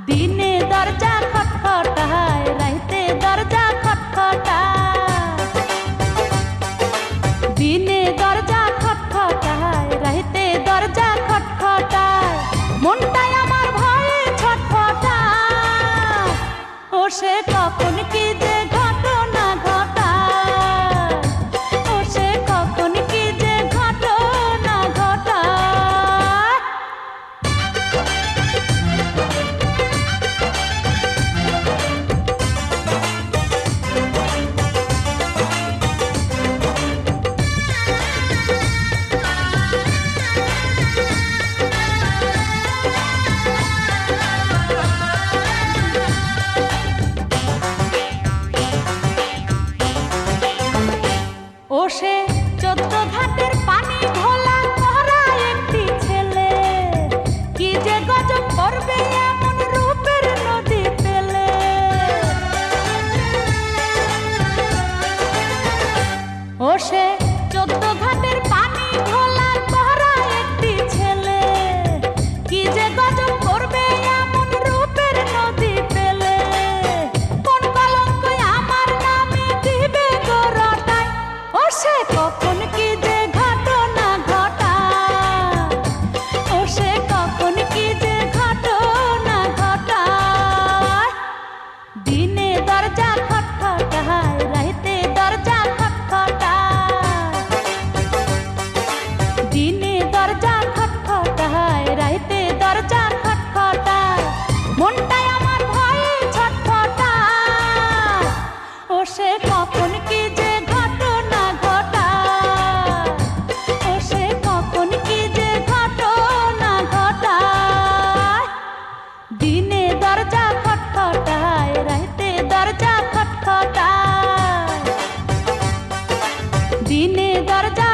দিনে দরজা খটখটায়, রাইতে দরজা খটখটায়। দিনে দরজা খটখটায়, রাইতে দরজা খটখটায়। মনটাই আমার ভয়ে ছটফটায়, ও সে কখন কি যে ঘটনা ঘটায়, ও সে কখন কি যে ঘটনা ঘটায়। ও সে 14 ঘাটের পানি ঘোলা মরা একটি ছেলে, কি যে গজব করবে এমন রূপের নদী পেলে। ও সে 14 ঘাটের পানি ঘোলা মরা একটি ছেলে, কি যে গজব করবে এমন রূপের নদী পেলে। কোন কলঙ্ক আমার নামে দিবে গো রটায়, ও সে কখন কি যে ঘটনা ঘটায়, ও সে কখন কি যে ঘটনা ঘটায়। দিনে দরজা খটখটায়, রাইতে দরজা খটখটায়। দিনে দরজা খটখটায়, রাইতে দরজা খটখটায়। মনটাই আমার ভয়ে ছটফটায়, ও সে কখন কি যে ঘটনা ঘটায়, ও সে কখন কি যে ঘটনা ঘটায়। দিনে দরজা খটখটায়, রাইতে দরজা খটখটায়। দিনে দরজা